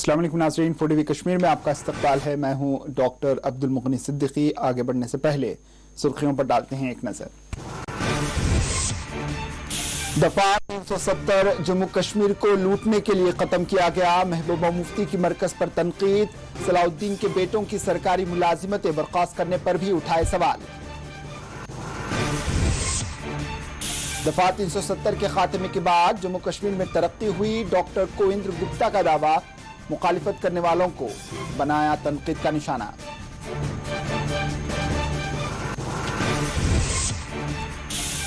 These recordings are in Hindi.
अस्सलाम वालेकुम नाज़रीन, 4TV कश्मीर में आपका इस्तक़बाल है। मैं हूं डॉक्टर अब्दुल मुग़नी सिद्दीकी। आगे बढ़ने से पहले सुर्खियों पर डालते हैं एक नज़र। दफा 370 जम्मू कश्मीर को लूटने के लिए खत्म किया गया। महबूबा मुफ्ती की मरकज पर तनकीद। सलाउद्दीन के बेटों की सरकारी मुलाजिमतें बर्खास्त करने पर भी उठाए सवाल। दफा 370 के खात्मे के बाद जम्मू कश्मीर में तरक्की हुई। डॉक्टर कोविंद्र गुप्ता का दावा, मुखालिफत करने वालों को बनाया तनकीद का निशाना।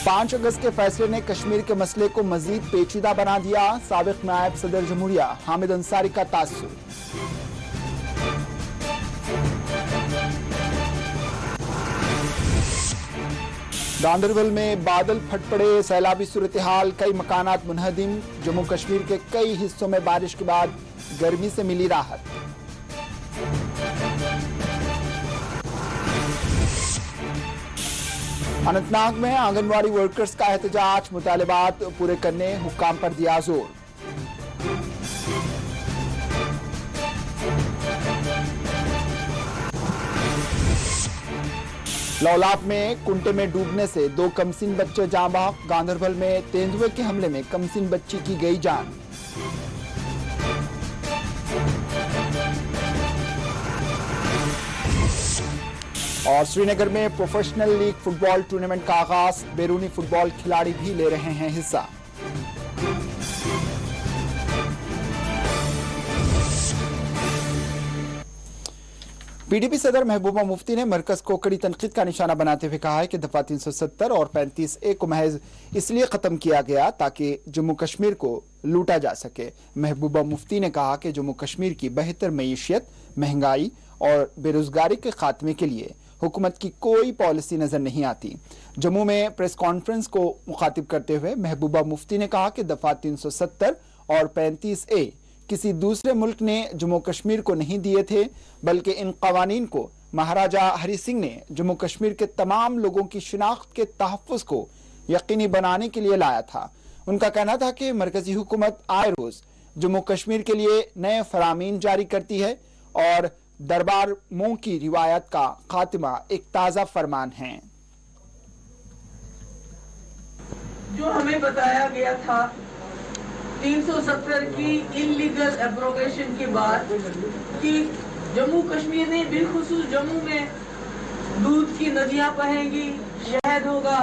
पांच अगस्त के फैसले ने कश्मीर के मसले को मजीद पेचीदा बना दिया। साबिक नायब सदर जमहूरिया हामिद अंसारी का तासुर। गांदरबल में बादल फट पड़े, सैलाबी सूरत हाल, कई मकानात मुनहदिम। जम्मू कश्मीर के कई हिस्सों में बारिश के बाद गर्मी से मिली राहत। अनंतनाग में आंगनवाड़ी वर्कर्स का एहतजाज, मुतालिबात पूरे करने हुक्काम पर दिया जोर। लौलाब में कुंटे में डूबने से 2 कमसिन बच्चे जाँ बहक। गांदरबल में तेंदुए के हमले में कमसिन बच्ची की गई जान। और श्रीनगर में प्रोफेशनल लीग फुटबॉल टूर्नामेंट का आगाज। बैरूनी फुटबॉल खिलाड़ी भी ले रहे हैं हिस्सा। पीडीपी सदर महबूबा मुफ्ती ने मरकज को कड़ी तनकीद का निशाना बनाते हुए कहा है कि दफा 370 और 35A को महज इसलिए खत्म किया गया ताकि जम्मू कश्मीर को लूटा जा सके। महबूबा मुफ्ती ने कहा कि जम्मू कश्मीर की बेहतर मईशियत, महंगाई और बेरोजगारी के खात्मे के लिए हुकूमत की कोई पॉलिसी नजर नहीं आती। जम्मू में प्रेस कॉन्फ्रेंस को मुखातिब करते हुए महबूबा मुफ्ती ने कहा कि दफा 370 और 35A किसी दूसरे मुल्क ने जम्मू कश्मीर को नहीं दिए थे, बल्कि इन कवानीन को महाराजा हरि सिंह ने जम्मू कश्मीर के तमाम लोगों की शिनाख्त के तहफ़्फ़ुज़ को यकीनी बनाने के लिए लाया था। उनका कहना था कि मरकजी हुकूमत आए रोज जम्मू कश्मीर के लिए नए फरामीन जारी करती है और दरबार मों की रिवायत का खात्मा एक ताज़ा फरमान है। जो हमें बताया गया था 370 की इलीगल एब्रोगेशन के बाद कि जम्मू कश्मीर ने बिलखुसूस जम्मू में दूध की नदियां बहेंगी, शहद होगा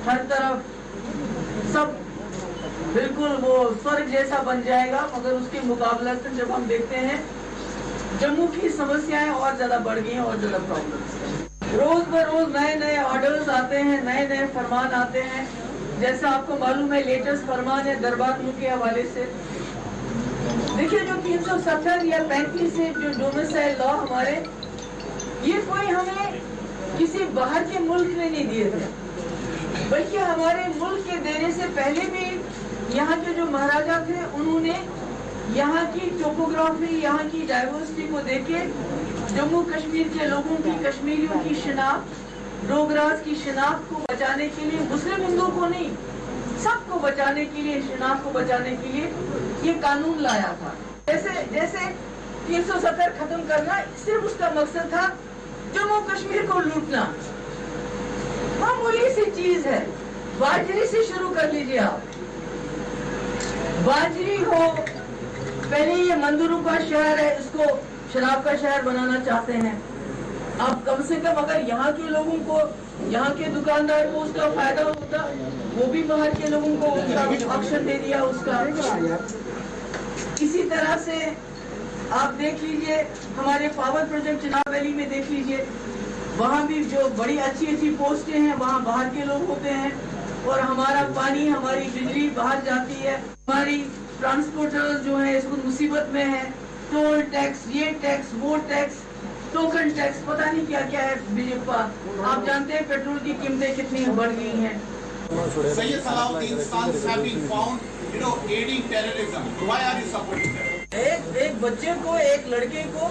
हर तरफ, सब बिल्कुल वो स्वर्ग जैसा बन जाएगा। मगर उसके मुकाबले से जब हम देखते हैं जम्मू की समस्याएं और ज्यादा बढ़ गई हैं और ज्यादा प्रॉब्लम्स। रोज ब रोज नए नए ऑर्डर्स आते हैं, नए नए फरमान आते हैं। जैसा आपको मालूम है लेटेस्ट फरमान है दरबार मुल्क के हवाले से। देखिए जो 370 या 35 से जो डोमिसाइल लॉ हमारे, ये कोई हमें किसी बाहर के मुल्क ने नहीं दिए थे, बल्कि हमारे मुल्क के देने से पहले भी यहाँ के जो महाराजा थे उन्होंने यहाँ की टोपोग्राफी, यहाँ की डाइवर्सिटी को देखे जम्मू कश्मीर के लोगों की, कश्मीरियों की शिनाख्त, डोगराज की शिनाख्त को बचाने के लिए, मुस्लिम हिंदुओं को नहीं, सबको बचाने के लिए, शिनाख्त को बचाने के लिए ये कानून लाया था। जैसे 370 खत्म करना सिर्फ उसका मकसद था जम्मू कश्मीर को लूटना। मामूली सी चीज है। बाजरी से शुरू कर लीजिए आप। बाजरी हो, पहले ये मंदिरों का शहर है, इसको शराब का शहर बनाना चाहते हैं। अब कम से कम अगर यहाँ के लोगों को, यहाँ के दुकानदार को उसका फायदा होता, वो भी बाहर के लोगों को उसका ऑप्शन दे दिया उसका। इसी तरह से आप देख लीजिए हमारे पावर प्रोजेक्ट चिनाब वैली में देख लीजिए, वहाँ भी जो बड़ी अच्छी अच्छी पोस्टें हैं वहाँ बाहर के लोग होते हैं और हमारा पानी, हमारी बिजली बाहर जाती है। हमारी ट्रांसपोर्टर्स जो है इसको मुसीबत में है। टोल टैक्स, ये टैक्स, वो टैक्स, टोकन टैक्स, पता नहीं क्या क्या है बीजेपी। आप जानते हैं पेट्रोल की कीमतें कितनी बढ़ गई हैं। Sayyid Salahuddin sons have been found, aiding terrorism. Why are you supporting them? एक बच्चे को, एक लड़के को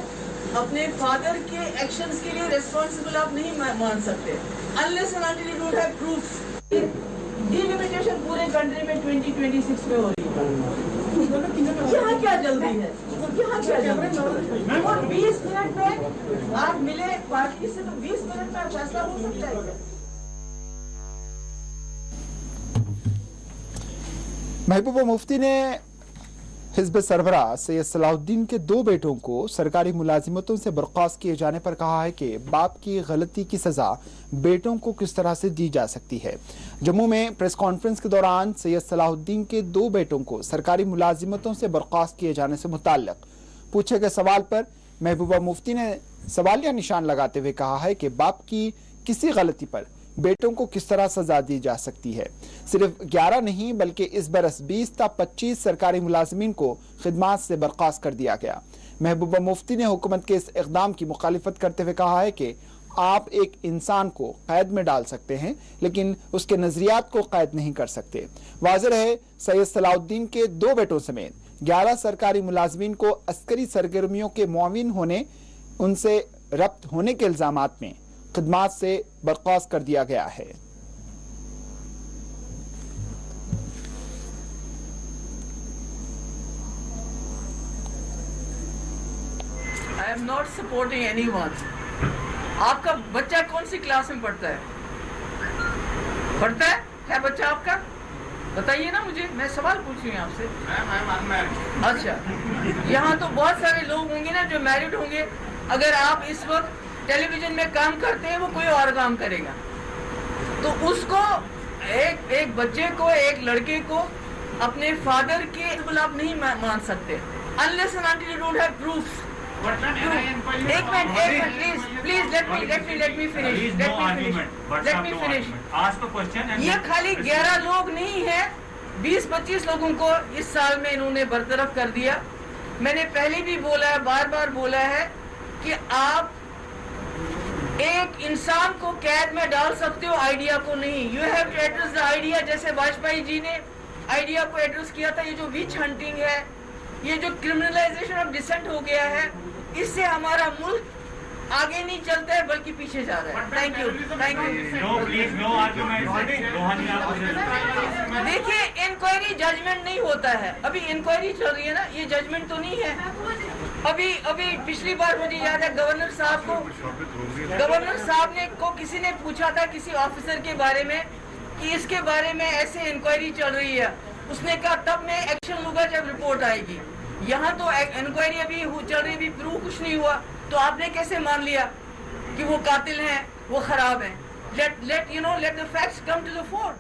अपने फादर के एक्शंस के लिए रिस्पॉन्सिबल आप नहीं मान सकते unless and until you don't have proofs। Delimitation पूरे कंट्री में 2026 में हो रही है। यहाँ क्या जल्दी है? यहाँ क्या जरूरी और 20 मिनट में आप मिले पार्टी से, तो 20 मिनट में फैसला हो सकता है क्या? महबूबा मुफ्ती ने हिज़्ब सरबराह सैयद सलाहुद्दीन के 2 बेटों को सरकारी मुलाजिमतों से बर्खास्त किए जाने पर कहा है कि बाप की गलती की सजा बेटों को किस तरह से दी जा सकती है। जम्मू में प्रेस कॉन्फ्रेंस के दौरान सैयद सलाहुद्दीन के 2 बेटों को सरकारी मुलाजिमतों से बर्खास्त किए जाने से मुताल्लिक पूछे गए सवाल पर महबूबा मुफ्ती ने सवालिया निशान लगाते हुए कहा है कि बाप की किसी गलती पर बेटों को किस तरह सजा दी जा सकती है। सिर्फ 11 नहीं बल्कि इस बरस 20 ता 25 सरकारी मुलाजमीन को खिदमात से बर्खास्त कर दिया गया। महबूबा मुफ्ती ने हुकूमत के इस इक़दाम की मुखालिफत करते हुए कहा है कि आप एक इंसान को कैद में डाल सकते हैं लेकिन उसके नजरियात को कैद नहीं कर सकते। वाज़ेह रहे सैयद सलाहुद्दीन के 2 बेटों समेत 11 सरकारी मुलाजमीन को अस्करी सरगर्मियों के मुआविन होने, उनसे रब्त होने के इल्जामात में खिदमात से बर्खास्त कर दिया गया है। I am not supporting anyone. आपका बच्चा कौन सी क्लास में पढ़ता है? है बच्चा आपका? बताइए ना मुझे, मैं सवाल पूछ रही हूँ आपसे। अच्छा, यहाँ तो बहुत सारे लोग होंगे ना जो मैरिड होंगे। अगर आप इस वक्त टेलीविजन में काम करते हैं, वो कोई और काम करेगा, तो उसको एक बच्चे को, एक लड़के को अपने फादर के खिलाफ नहीं मान सकते unless and until you don't have proofs. एक minute please let me finish. ये खाली 11 लोग नहीं है, 20-25 लोगों को इस साल में इन्होंने बरतरफ कर दिया। मैंने पहले भी बोला है, बार बार बोला है कि आप एक इंसान को कैद में डाल सकते हो, आइडिया को नहीं। You have to address the idea, जैसे वाजपेयी जी ने आइडिया को एड्रेस किया था। ये जो विच हंटिंग है, ये जो क्रिमिनलाइजेशन ऑफ डिसेंट हो गया है, इससे हमारा मुल्क आगे नहीं चलता है बल्कि पीछे जा रहा है। Thank you. देखिए, इंक्वायरी जजमेंट नहीं होता है। अभी इंक्वायरी चल रही है ना, ये जजमेंट तो नहीं है। अभी पिछली बार मुझे याद है गवर्नर साहब को किसी ने पूछा था किसी ऑफिसर के बारे में कि इसके बारे में ऐसे इंक्वायरी चल रही है, उसने कहा तब मैं एक्शन लूंगा जब रिपोर्ट आएगी। यहाँ तो इंक्वायरी अभी चल रही, अभी प्रूव कुछ नहीं हुआ, तो आपने कैसे मान लिया कि वो कातिल हैं, वो खराब हैं? let the facts come to the fore.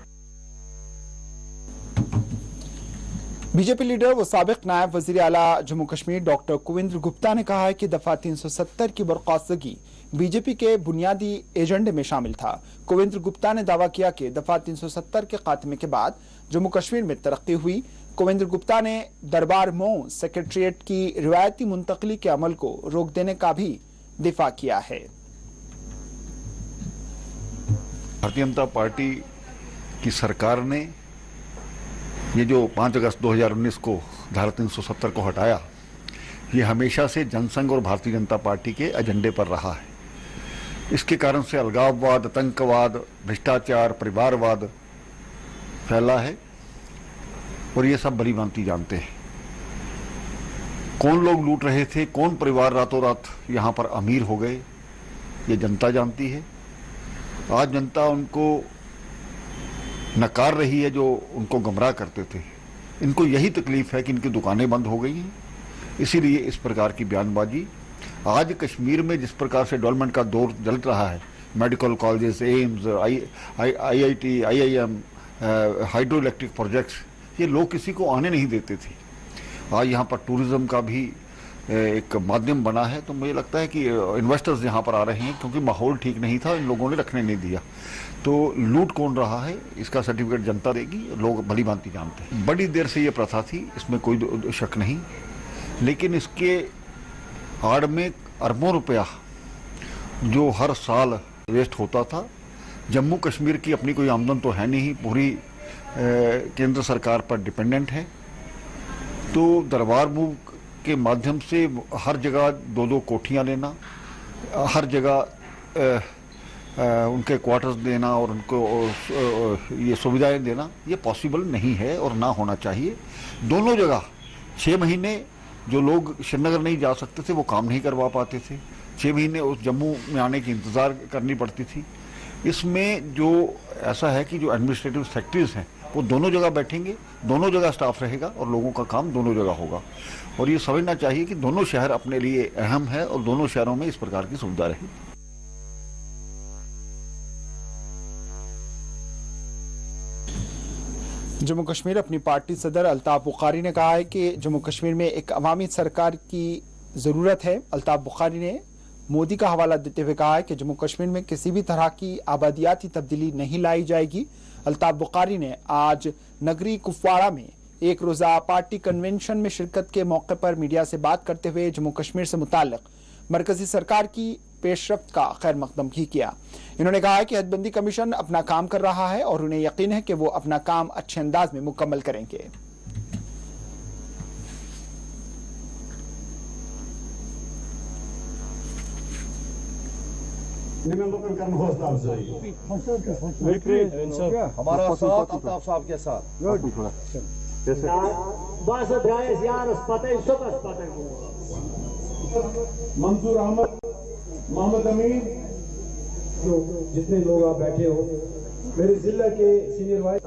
BJP leader व साबिक नायब वजीर आला जम्मू कश्मीर डॉक्टर कुविंद्र गुप्ता ने कहा है कि दफा 370 की बर्खास्तगी बीजेपी के बुनियादी एजेंडे में शामिल था। कुविंद्र गुप्ता ने दावा किया कि दफा 370 के खात्मे के बाद जम्मू कश्मीर में तरक्की हुई। कुविंद्र गुप्ता ने दरबार मऊ सेक्रेटरिएट की रिवायती मुंतकली के अमल को रोक देने का भी दिफा किया है। भारतीय जनता पार्टी की सरकार ने ये जो 5 अगस्त 2019 को धारा 370 को हटाया, ये हमेशा से जनसंघ और भारतीय जनता पार्टी के एजेंडे पर रहा है। इसके कारण से अलगाववाद, आतंकवाद, भ्रष्टाचार, परिवारवाद फैला है और ये सब भली भांति जानते हैं। कौन लोग लूट रहे थे, कौन परिवार रातों रात यहाँ पर अमीर हो गए, ये जनता जानती है। आज जनता उनको नकार रही है जो उनको गुमराह करते थे। इनको यही तकलीफ है कि इनकी दुकानें बंद हो गई हैं, इसीलिए इस प्रकार की बयानबाजी। आज कश्मीर में जिस प्रकार से डेवलपमेंट का दौर चल रहा है, medical colleges, AIIMS, IIT, IIM, hydro electric projects, ये लोग किसी को आने नहीं देते थे। आज यहाँ पर टूरिज्म का भी एक माध्यम बना है, तो मुझे लगता है कि इन्वेस्टर्स यहाँ पर आ रहे हैं क्योंकि माहौल ठीक नहीं था, इन लोगों ने रखने नहीं दिया। तो लूट कौन रहा है इसका सर्टिफिकेट जनता देगी, लोग भली भांति जानते हैं। बड़ी देर से ये प्रथा थी, इसमें कोई शक नहीं, लेकिन इसके आड़ में अरबों रुपया जो हर साल वेस्ट होता था। जम्मू कश्मीर की अपनी कोई आमदन तो है नहीं, पूरी केंद्र सरकार पर डिपेंडेंट है। तो दरबार मूव के माध्यम से हर जगह 2-2 कोठियाँ लेना, हर जगह उनके क्वार्टर्स देना और उनको ये सुविधाएं देना, ये पॉसिबल नहीं है और ना होना चाहिए। दोनों जगह 6 महीने जो लोग श्रीनगर नहीं जा सकते थे वो काम नहीं करवा पाते थे, 6 महीने उस जम्मू में आने की इंतज़ार करनी पड़ती थी। इसमें जो ऐसा है कि जो एडमिनिस्ट्रेटिव सेक्रेटरीज हैं वो दोनों जगह बैठेंगे, दोनों जगह स्टाफ रहेगा और लोगों का काम दोनों जगह होगा। और ये समझना चाहिए कि दोनों शहर अपने लिए अहम है और दोनों शहरों में इस प्रकार की सुविधा रहेगी। जम्मू कश्मीर अपनी पार्टी सदर अल्ताफ बुखारी ने कहा है कि जम्मू कश्मीर में एक अवामी सरकार की ज़रूरत है। अल्ताफ बुखारी ने मोदी का हवाला देते हुए कहा है कि जम्मू कश्मीर में किसी भी तरह की आबादियाती तब्दीली नहीं लाई जाएगी। अल्ताफ बुखारी ने आज नगरी कुपवाड़ा में एक रोज़ा पार्टी कन्वेंशन में शिरकत के मौके पर मीडिया से बात करते हुए जम्मू कश्मीर से मुताल्लिक मरकजी सरकार की पेशरफ्त का खैर मकदम भी किया। इन्होंने कहा है कि हदबंदी कमीशन अपना काम कर रहा है और उन्हें यकीन है कि वो अपना काम अच्छे अंदाज में मुकम्मल करेंगे। हमारा साथ अल्ताफ साहब के साथ मंसूर अहमद, मोहम्मद अमीन, जितने लोग आप बैठे हो, मेरे जिला के सीनियर वाइस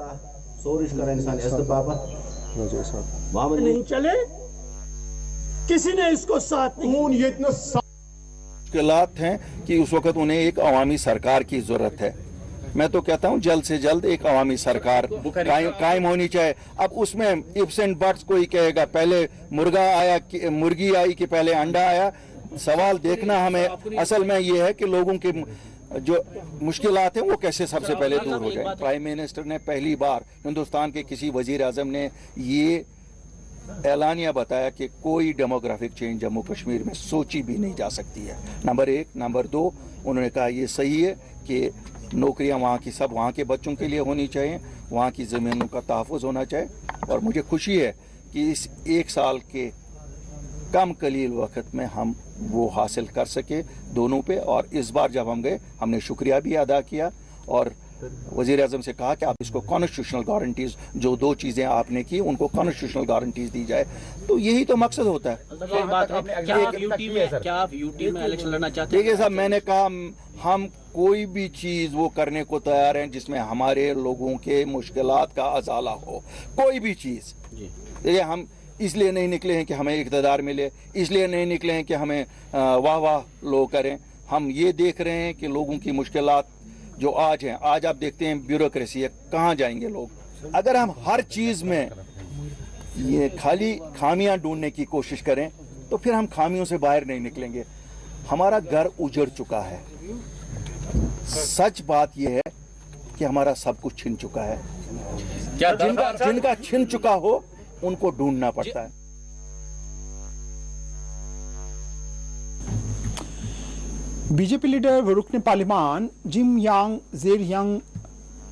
सोरिश का इंसान ऐसे पापा मोहम्मद नहीं चले, किसी ने इसको साथ नहीं। ये इतना मुश्किलात हैं कि उस वक्त उन्हें एक अवामी सरकार की जरूरत है। मैं तो कहता हूं जल्द से जल्द एक अवामी सरकार कायम होनी चाहिए। अब उसमें इफ्स एंड बट्स कोई कहेगा, पहले मुर्गा आया कि मुर्गी आई कि पहले अंडा आया। सवाल देखना हमें असल में ये है कि लोगों की जो मुश्किलात हैं वो कैसे सबसे पहले दूर हो जाए। प्राइम मिनिस्टर ने पहली बार हिंदुस्तान के किसी वजीर आजम ने ये ऐलानिया बताया कि कोई डेमोग्राफिक चेंज जम्मू कश्मीर में सोची भी नहीं जा सकती है। नंबर 1। नंबर 2, उन्होंने कहा ये सही है कि नौकरियां वहाँ की सब वहाँ के बच्चों के लिए होनी चाहिए, वहाँ की ज़मीनों का तहफ़्फ़ुज़ होना चाहिए। और मुझे खुशी है कि इस 1 साल के कम कलील वक्त में हम वो हासिल कर सके दोनों पे। और इस बार जब हम गए हमने शुक्रिया भी अदा किया और वज़ीर आज़म से कहा कि आप इसको कॉन्स्टिट्यूशनल गारंटीज, जो 2 चीज़ें आपने की उनको कॉन्स्टिट्यूशनल गारंटीज दी जाए। तो यही तो मकसद होता है। क्या आप यूटी में इलेक्शन लड़ना चाहते हैं? देखिए साहब, मैंने कहा हम कोई भी चीज़ वो करने को तैयार हैं जिसमें हमारे लोगों के मुश्किलात का अजाला हो। कोई भी चीज़। देखिए, हम इसलिए नहीं निकले हैं कि हमें इक़्तिदार मिले, इसलिए नहीं निकले हैं कि हमें वाह वाह लोग करें। हम ये देख रहे हैं कि लोगों की मुश्किलात जो आज हैं, आज आप देखते हैं ब्यूरोक्रेसी है, कहाँ जाएंगे लोग। अगर हम हर चीज़ में ये खाली खामियां ढूंढने की कोशिश करें तो फिर हम खामियों से बाहर नहीं निकलेंगे। हमारा घर उजड़ चुका है। सच बात यह है कि हमारा सब कुछ छिन चुका है। जिनका छिन चुका हो उनको ढूंढना पड़ता है। बीजेपी लीडर व रुकन पार्लिमान जिम यांग जेर यंग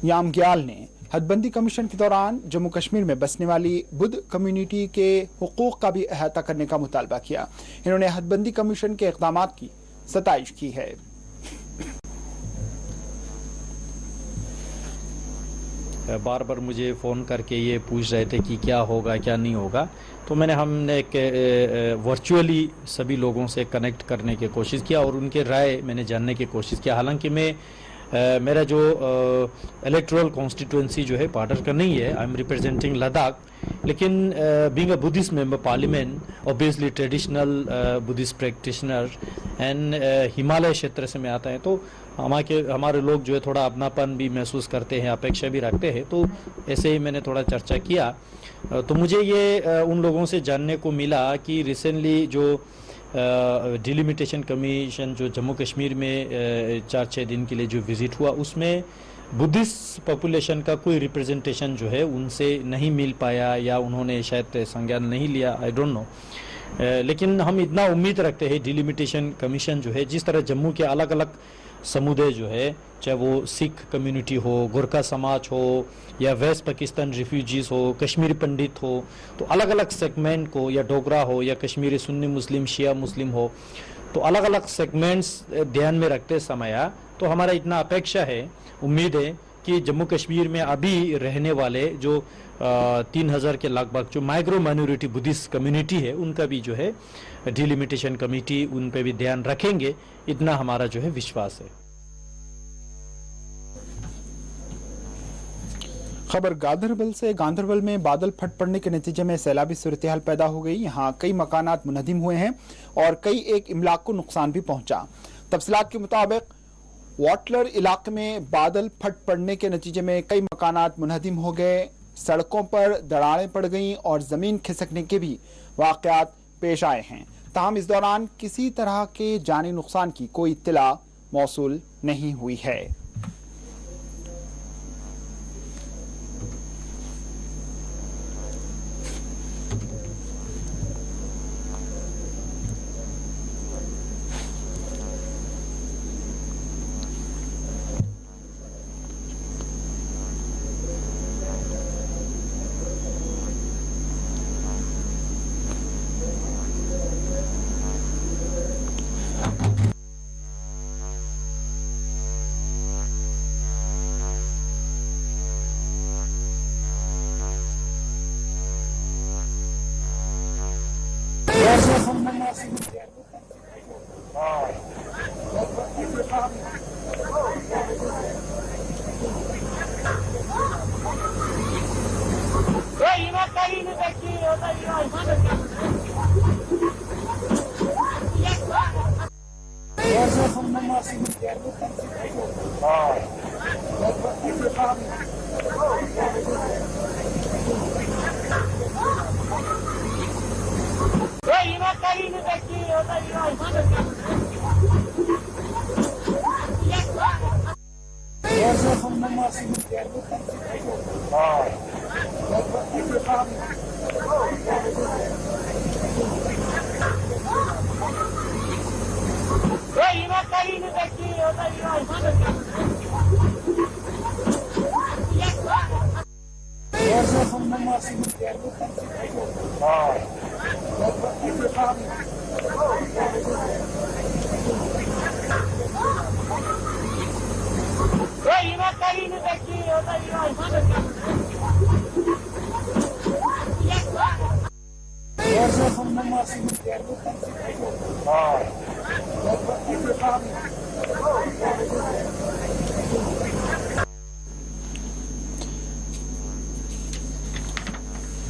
यामग्याल ने हदबंदी कमीशन के दौरान जम्मू कश्मीर में बसने वाली बुद्ध कम्युनिटी के हुकूक का भी अहाता करने का मुतालबा किया। इन्होंने हदबंदी कमीशन के इक़दामात की सताइश की है। बार बार मुझे फ़ोन करके ये पूछ रहे थे कि क्या होगा क्या नहीं होगा, तो हमने एक वर्चुअली सभी लोगों से कनेक्ट करने की कोशिश किया और उनके राय मैंने जानने की कोशिश किया। हालांकि मेरा जो इलेक्टोरल कॉन्स्टिट्यूंसी जो है पार्डर का नहीं है, आई एम रिप्रेजेंटिंग लद्दाख, लेकिन being a Buddhist member parliament, obviously traditional Buddhist practitioner and Himalaya क्षेत्र से मैं आता है, तो हमारे लोग जो है थोड़ा अपनापन भी महसूस करते हैं, अपेक्षा भी रखते हैं। तो ऐसे ही मैंने थोड़ा चर्चा किया। तो मुझे ये उन लोगों से जानने को मिला कि रिसेंटली जो डिलिमिटेशन कमीशन जो जम्मू कश्मीर में 4-6 दिन के लिए जो विजिट हुआ, उसमें बुद्धिस्ट पॉपुलेशन का कोई रिप्रेजेंटेशन जो है उनसे नहीं मिल पाया या उन्होंने शायद संज्ञान नहीं लिया, आई डोंट नो। लेकिन हम इतना उम्मीद रखते हैं डिलिमिटेशन कमीशन जो है, जिस तरह जम्मू के अलग अलग समुदाय जो है, चाहे वो सिख कम्युनिटी हो, गोरखा समाज हो या वेस्ट पाकिस्तान रिफ्यूजीज हो, कश्मीरी पंडित हो, तो अलग अलग सेगमेंट को, या डोगरा हो या कश्मीरी सुन्नी मुस्लिम शिया मुस्लिम हो, तो अलग अलग सेगमेंट्स ध्यान में रखते समय तो हमारा इतना अपेक्षा है, उम्मीद है कि जम्मू कश्मीर में अभी रहने वाले जो 3000 के लगभग जो माइग्रो माइनॉरिटी बुद्धिस्ट कम्युनिटी है उनका भी जो है डिलिमिटेशन कमेटी उन पे भी ध्यान रखेंगे, इतना हमारा जो है विश्वास है। खबर गांधरबल से। गांधरबल में बादल फट पड़ने के नतीजे में सैलाबी सूरत-ए-हाल पैदा हो गई। यहाँ कई मकानात मुनहदिम हुए हैं और कई एक इमलाक को नुकसान भी पहुंचा। तफसीलात के मुताबिक वाटलर इलाके में बादल फट पड़ने के नतीजे में कई मकानात मुनहदिम हो गए, सड़कों पर दरारें पड़ गईं और जमीन खिसकने के भी वाकयात पेश आए हैं। ताहम इस दौरान किसी तरह के जानी नुकसान की कोई इत्तला मौसूल नहीं हुई है।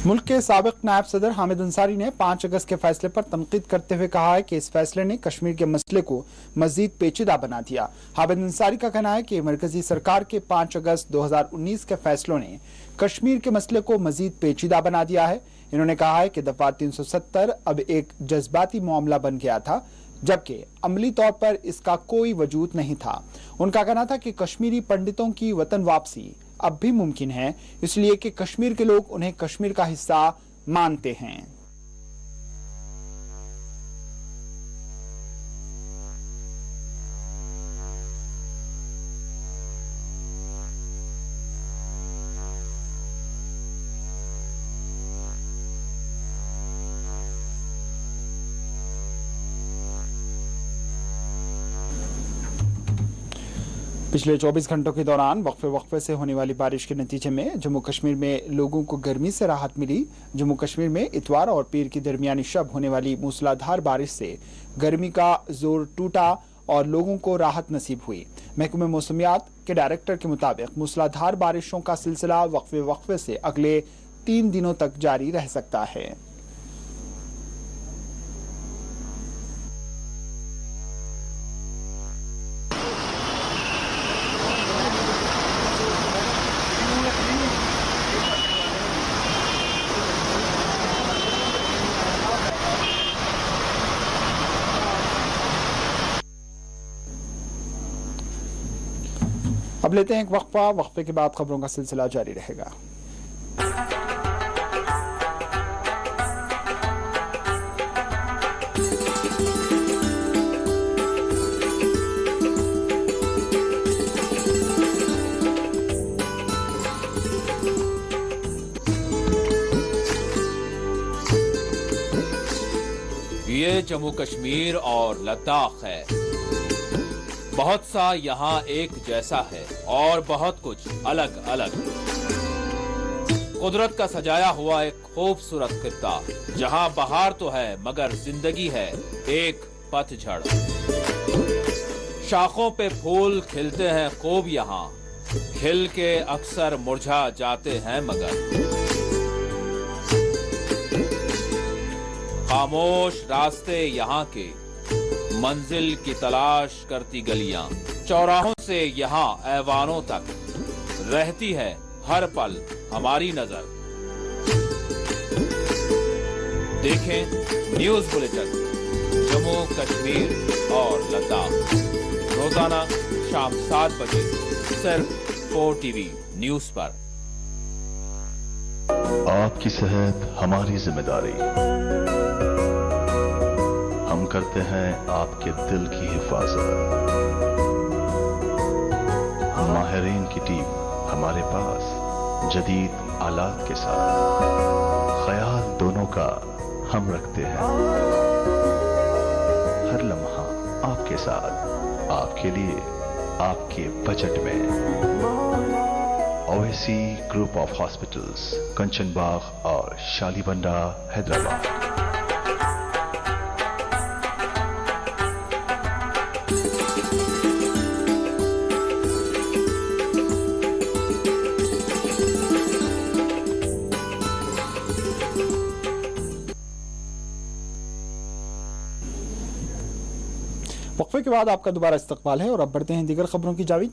मुल्क के साबिक नायब सदर हामिद अंसारी ने 5 अगस्त के फैसले पर तनकीद करते हुए कहा है कि इस फैसले ने कश्मीर के मसले को मजीद पेचीदा बना दिया। हामिद अंसारी का कहना है कि मरकजी सरकार के 5 अगस्त 2019 के फैसलों ने कश्मीर के मसले को मजीद पेचीदा बना दिया है। इन्होंने कहा है कि दफा 370 अब एक जज्बाती मामला बन गया था, जबकि अमली तौर पर इसका कोई वजूद नहीं था। उनका कहना था कि कश्मीरी पंडितों की वतन वापसी अब भी मुमकिन है, इसलिए कि कश्मीर के लोग उन्हें कश्मीर का हिस्सा मानते हैं। पिछले 24 घंटों के दौरान वक्फे से होने वाली बारिश के नतीजे में जम्मू कश्मीर में लोगों को गर्मी से राहत मिली। जम्मू कश्मीर में इतवार और पीर की दरमियानी शब होने वाली मूसलाधार बारिश से गर्मी का जोर टूटा और लोगों को राहत नसीब हुई। महकमे मौसमियात के डायरेक्टर के मुताबिक मूसलाधार बारिशों का सिलसिला वक्फे से अगले 3 दिनों तक जारी रह सकता है। अब लेते हैं एक वक्फे के बाद खबरों का सिलसिला जारी रहेगा। ये जम्मू कश्मीर और लद्दाख है। बहुत सा यहाँ एक जैसा है और बहुत कुछ अलग अलग। कुदरत का सजाया हुआ एक खूबसूरत खित्ता, जहां बहार तो है मगर जिंदगी है एक पतझड़। शाखों पे फूल खिलते हैं खूब यहाँ, खिल के अक्सर मुरझा जाते हैं मगर। खामोश रास्ते यहाँ के, मंजिल की तलाश करती गलियां, चौराहों से यहाँ ऐवानों तक रहती है हर पल हमारी नजर। देखें न्यूज बुलेटिन जम्मू कश्मीर और लद्दाख रोजाना शाम 7 बजे सिर्फ 4 टीवी न्यूज पर। आपकी सेहत हमारी जिम्मेदारी। हम करते हैं आपके दिल की हिफाजत। माहिरीन की टीम हमारे पास जदीद आलात के साथ, ख्याल दोनों का हम रखते हैं। हर लम्हा आपके साथ, आपके लिए, आपके बजट में। ओएसी ग्रुप ऑफ हॉस्पिटल्स, कंचन बाग और शालीबंडा, हैदराबाद। वक्फे के बाद आपका दोबारा इस्तकबाल है और अब बढ़ते हैं दीगर खबरों की जावी।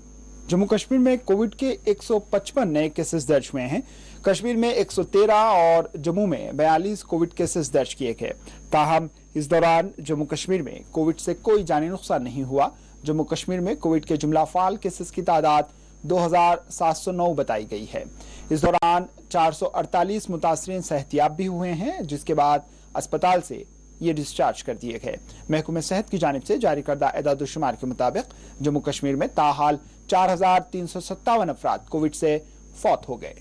जम्मू कश्मीर में कोविड के 155 नए केसेस दर्ज हुए हैं। कश्मीर में 113 और जम्मू में 42 कोविड केसेस दर्ज किए गए। ताहम इस दौरान जम्मू कश्मीर में कोविड से कोई जानी नुकसान नहीं हुआ। जम्मू कश्मीर में कोविड के जुमला फाल केसेस की तादाद 2709 बताई गई है। इस दौरान 448 मुतासरीन सेहतियाब भी हुए हैं, जिसके बाद अस्पताल से ये डिस्चार्ज कर दिए गए। महकमे सेहत की जानिब से जारी करदा एदाद-ओ-शुमार के मुताबिक जम्मू कश्मीर में ताहाल 4357 अफराद कोविड से फौत हो गए।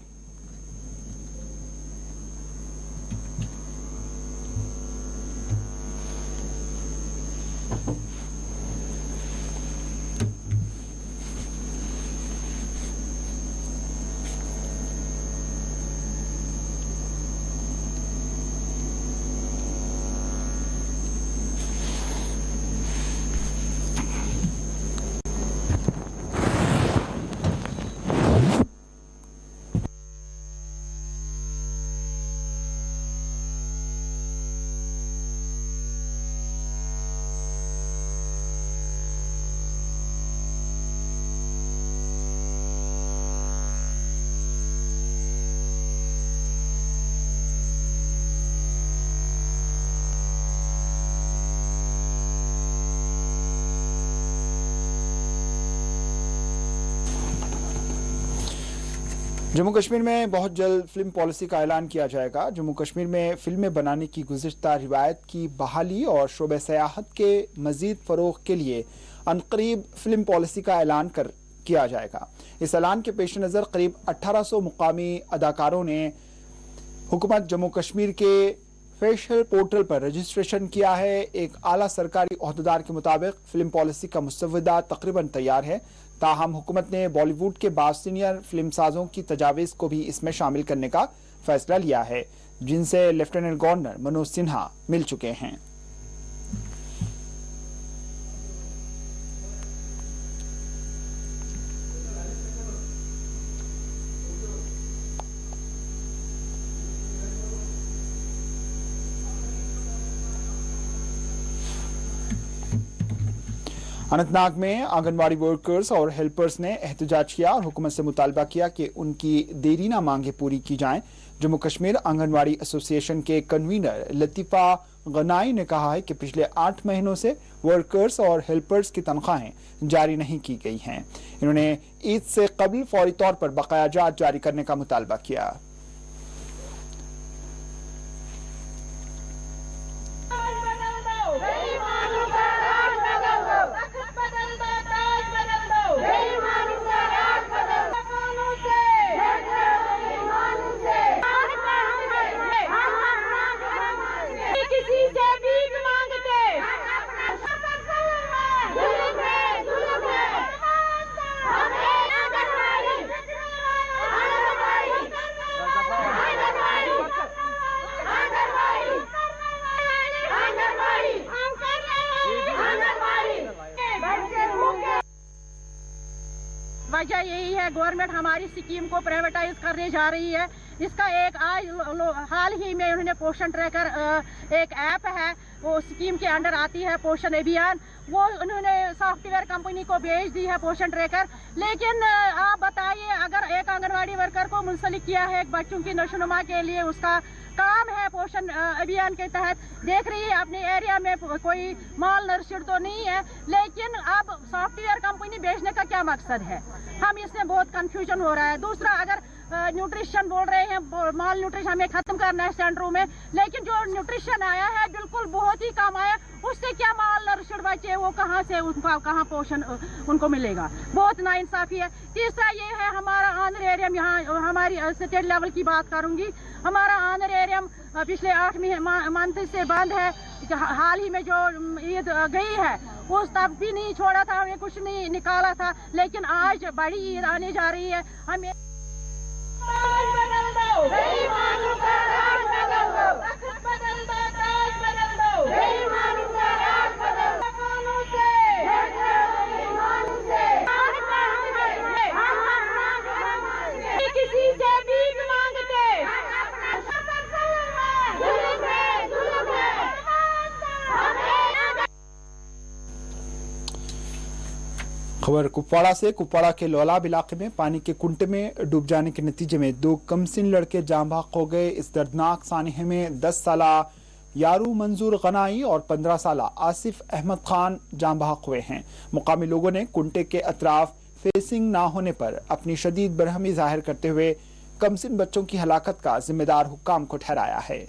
जम्मू कश्मीर में बहुत जल्द फिल्म पॉलिसी का ऐलान किया जाएगा। जम्मू कश्मीर में फिल्में बनाने की गुज़िश्ता रिवायत की बहाली और शोबे सयाहत के मजीद फ़रोग़ के लिए अनकरीब फिल्म पॉलिसी का ऐलान किया जाएगा। इस ऐलान के पेश नज़र करीब 1800 मुकामी अदाकारों ने हुकूमत जम्मू कश्मीर के फेशियल पोर्टल पर रजिस्ट्रेशन किया है। एक आला सरकारी ओहदेदार के मुताबिक फिल्म पॉलिसी का मुसव्वदा तकरीबन तैयार है। ताहम हुकूमत ने बॉलीवुड के बाद सीनियर फिल्म साजों की तजावीज़ को भी इसमें शामिल करने का फैसला लिया है, जिनसे लेफ्टिनेंट गवर्नर मनोज सिन्हा मिल चुके हैं। अनंतनाग में आंगनवाड़ी वर्कर्स और हेल्पर्स ने एहतजाज किया और हुकूमत से मुतालबा किया कि उनकी देरीना मांगे पूरी की जाएं। जम्मू कश्मीर आंगनवाड़ी एसोसिएशन के कन्वीनर लतीफा गनाई ने कहा है कि पिछले 8 महीनों से वर्कर्स और हेल्पर्स की तनख्वाहें जारी नहीं की गई हैं। इन्होंने ईद से कबल फौरी तौर पर बकायाजात जारी करने का मुतालबा किया। वजह यही है, गवर्नमेंट हमारी स्कीम को प्राइवेटाइज करने जा रही है। इसका एक आज हाल ही में उन्होंने पोषण ट्रैकर एक ऐप है, वो स्कीम के अंडर आती है पोषण अभियान, वो उन्होंने सॉफ्टवेयर कंपनी को भेज दी है पोषण ट्रैकर। लेकिन आप बताइए, अगर एक आंगनवाड़ी वर्कर को मुंसलिक किया है एक बच्चों की नशोनुमा के लिए, उसका काम है पोषण अभियान के तहत, देख रही है अपने एरिया में कोई माल नर्सड तो नहीं है, लेकिन अब सॉफ्टवेयर कंपनी भेजने का क्या मकसद है? हम इसमें बहुत कंफ्यूजन हो रहा है। दूसरा, अगर न्यूट्रिशन बोल रहे हैं, माल न्यूट्रिशन हमें खत्म करना है सेंटरों में, लेकिन जो न्यूट्रिशन आया है बिल्कुल बहुत ही कम आया, उससे क्या माल नर्सड बच्चे वो कहाँ से, उनका कहाँ पोषण उनको मिलेगा? बहुत नाइंसाफी है। तीसरा ये है हमारा आंध्र एरियम, यहाँ हमारी स्टेट लेवल की बात करूंगी, हमारा आंध्र एरियम पिछले 8 मंथ से बंद है। हाल ही में जो ईद गई है उस तब भी नहीं छोड़ा था, हमें कुछ नहीं निकाला था, लेकिन आज बड़ी ईद आने जा रही है। हमें किसी से भीख मांगते खबर कुपवाड़ा से। कुपवाड़ा के लोलाब इलाके में पानी के कुंटे में डूब जाने के नतीजे में 2 कमसिन लड़के जाँ बहक हो गए। इस दर्दनाक सानहे में 10 साला यारू मंजूर गनाई और 15 साला आसिफ अहमद खान जाँ बहक हुए हैं। मुकामी लोगों ने कुंटे के अतराफ फेसिंग ना होने पर अपनी शदीद बरहमी जाहिर करते हुए कमसिन बच्चों की हलाकत का जिम्मेदार हुक्काम को ठहराया है।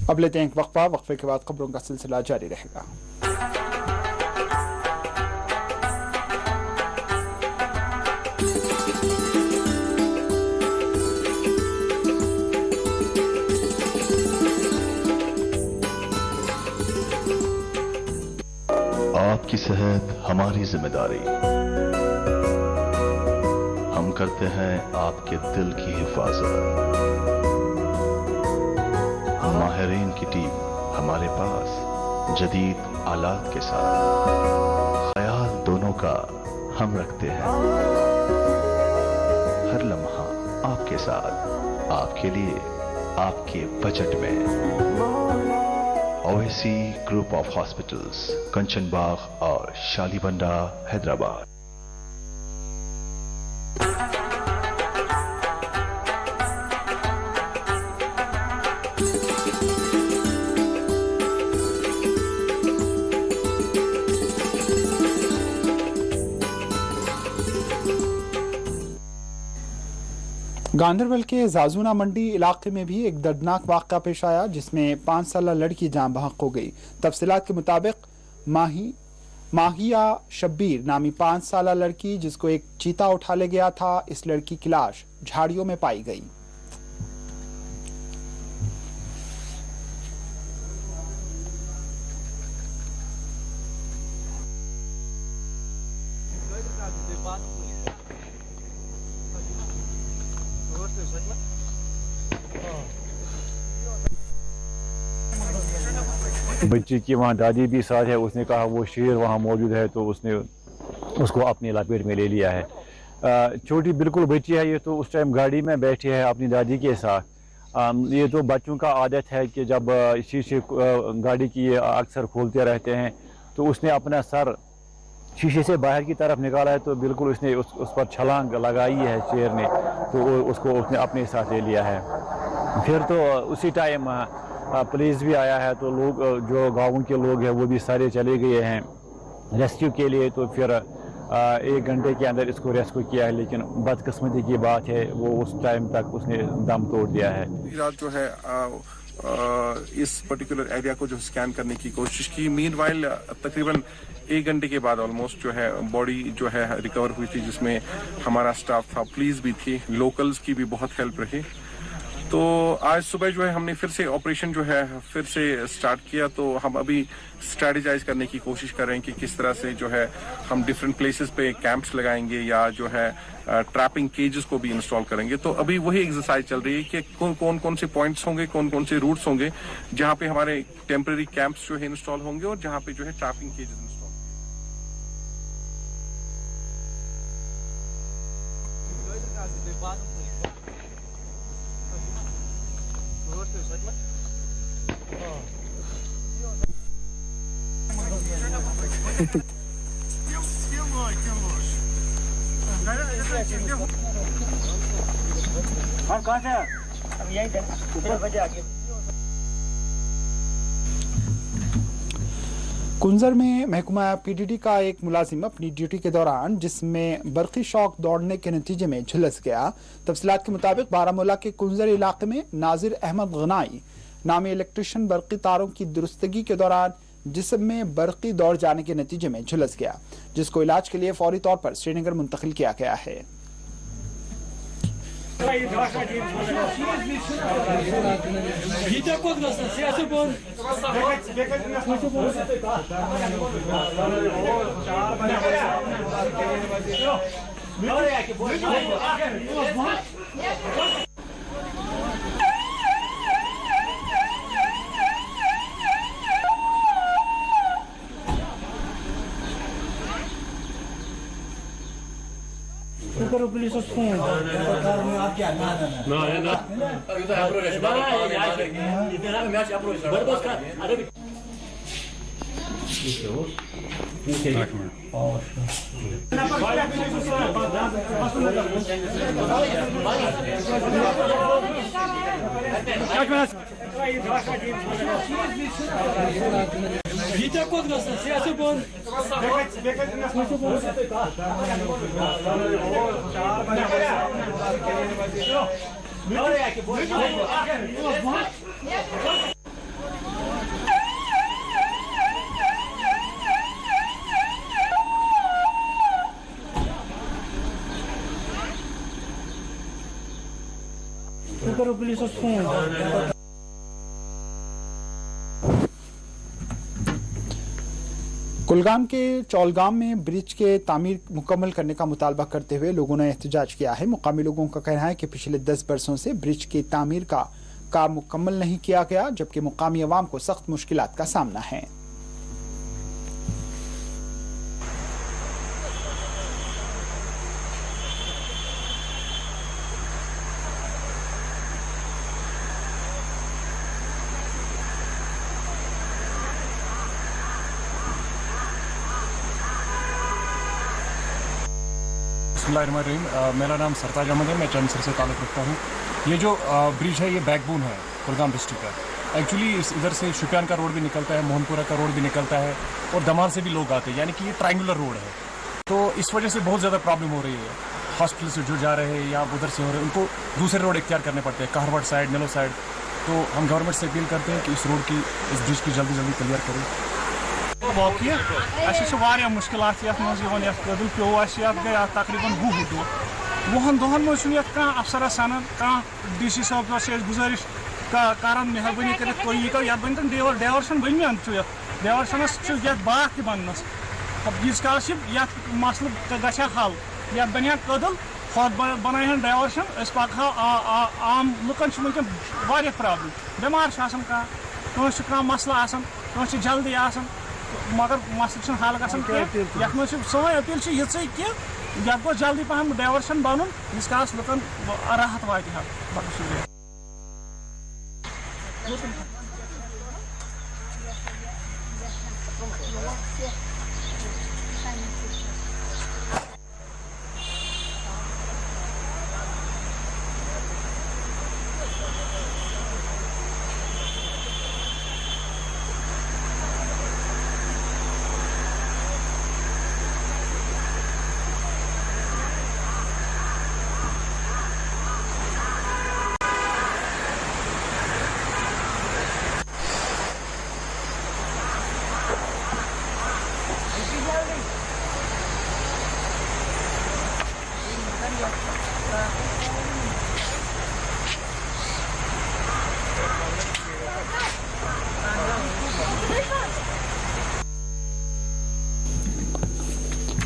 अब लेते हैं एक वक्फा। वक्फे के बाद खबरों का सिलसिला जारी रहेगा। आपकी सेहत हमारी जिम्मेदारी। हम करते हैं आपके दिल की हिफाजत। माहिरीन की टीम हमारे पास जदीद आलात के साथ, ख्याल दोनों का हम रखते हैं। हर लम्हा आपके साथ, आपके लिए, आपके बजट में। ओएसी ग्रुप ऑफ हॉस्पिटल्स, कंचन बाग और शालीबंडा, हैदराबाद। गांधरबल के जाजुना मंडी इलाके में भी एक दर्दनाक वाक़या पेश आया, जिसमें 5 साला लड़की जान बहक हो गई। तफसीलात के मुताबिक माहिया शब्बीर नामी 5 साला लड़की, जिसको एक चीता उठा ले गया था, इस लड़की की लाश झाड़ियों में पाई गई। बच्ची की वहाँ दादी भी साथ है, उसने कहा वो शेर वहाँ मौजूद है तो उसने उसको अपनी लपेट में ले लिया है। छोटी बिल्कुल बच्ची है ये, तो उस टाइम गाड़ी में बैठी है अपनी दादी के साथ। ये तो बच्चों का आदत है कि जब शीशे गाड़ी की अक्सर खोलते रहते हैं, तो उसने अपना सर शीशे से बाहर की तरफ निकाला है, तो बिल्कुल उसने उस पर छलांग लगाई है शेर ने, तो उसको उसने अपने साथ ले लिया है। फिर तो उसी टाइम पुलिस भी आया है, तो लोग जो गाँव के लोग हैं वो भी सारे चले गए हैं रेस्क्यू के लिए। तो फिर 1 घंटे के अंदर इसको रेस्क्यू किया है, लेकिन बदकिस्मती की बात है वो उस टाइम तक उसने दम तोड़ दिया है। रात जो है इस पर्टिकुलर एरिया को जो स्कैन करने की कोशिश की। मीनवाइल तकरीबन 1 घंटे के बाद ऑलमोस्ट जो है बॉडी जो है रिकवर हुई थी, जिसमें हमारा स्टाफ था, पुलिस भी थी, लोकल्स की भी बहुत हेल्प रही। तो आज सुबह जो है हमने फिर से ऑपरेशन जो है फिर से स्टार्ट किया। तो हम अभी स्ट्रेटेजाइज करने की कोशिश कर रहे हैं कि किस तरह से जो है हम डिफरेंट प्लेसेस पे कैंप्स लगाएंगे या जो है ट्रैपिंग केजेस को भी इंस्टॉल करेंगे। तो अभी वही एक्सरसाइज चल रही है कि कौन कौन से पॉइंट्स होंगे, कौन कौन से रूट्स होंगे जहां पे हमारे टेम्पररी कैंप्स जो है इंस्टॉल होंगे और जहां पे जो है ट्रैपिंग केजेस इंस्टॉल। कुंजर में महकमा पीडीडी का एक मुलाजिम अपनी ड्यूटी के दौरान जिसमें बरकी शॉक दौड़ने के नतीजे में झुलस गया। तफसीलात के मुताबिक बारामूला के कुंजर इलाके में नाजिर अहमद गनाई नामी इलेक्ट्रिशियन बरकी तारों की दुरुस्तगी के दौरान जिस्म में बरकी दौड़ जाने के नतीजे में झुलस गया, जिसको इलाज के लिए फौरी तौर पर श्रीनगर मुंतकिल किया गया है। करो पुलिस को फोन आप क्या ना करो पुलिस को फोन। कुलगाम के चौलगाम में ब्रिज के तामीर मुकम्मल करने का मुतालबा करते हुए लोगों ने एहतजाज किया है। मुकामी लोगों का कहना है कि पिछले 10 बरसों से ब्रिज की तामीर का काम मुकम्मल नहीं किया गया, जबकि मुकामी अवाम को सख्त मुश्किलात का सामना है। मेरा नाम सरताज अहमद है, मैं चंदसर से ताल्लुक़ रखता हूँ। ये जो ब्रिज है ये बैकबोन है कुलगाम डिस्ट्रिक्ट का। एक्चुअली इधर से शुपियान का रोड भी निकलता है, मोहनपुरा का रोड भी निकलता है और दमार से भी लोग आते हैं, यानी कि ये ट्रायंगुलर रोड है। तो इस वजह से बहुत ज़्यादा प्रॉब्लम हो रही है। हॉस्पिटल से जो जा रहे हैं या उधर से हो रहे हैं उनको दूसरे रोड इख्तियार करने पड़ते हैं, कहरवट साइड, नेलो साइड। तो हम गवर्नमेंट से अपील करते हैं कि इस रोड की, इस ब्रिज की जल्दी जल्दी क्लियर करें। मुश्किलात कदल पे गए तकरीबन 20 दोहन में अफसर सान DC साहब से गुजारिश कर मेहरबानी कर ये बन डायवर्सन बन डायवर्सनस बात बनस। अब यीज काल मसल ग हल ये बन कदल बनान डायवर्सन पाक आम लुकन वह प्रॉब्लम बेमार कह कंस मसला आसान कंस जल्दी आसान मगर मसल हल गसान यथ मज सोन अपील ये कि यथ गो जल्दी पहन डाइवर्शन बन जिस कास लुकन राहत वात शुक्रिया।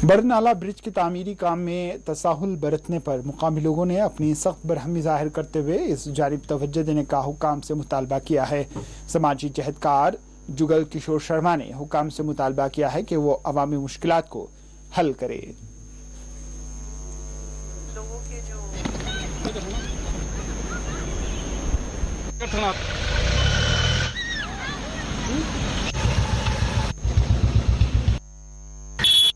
बरनाला ब्रिज की तामीरी काम में तसाहुल बरतने पर मुकामी लोगों ने अपनी सख्त बरहमी जाहिर करते हुए इस जानिब तवज्जो देने का हुकाम से मुतालबा किया है। समाजी जहदकार जुगल किशोर शर्मा ने हुकाम से मुतालबा किया है कि वो अवामी मुश्किलात को हल करे।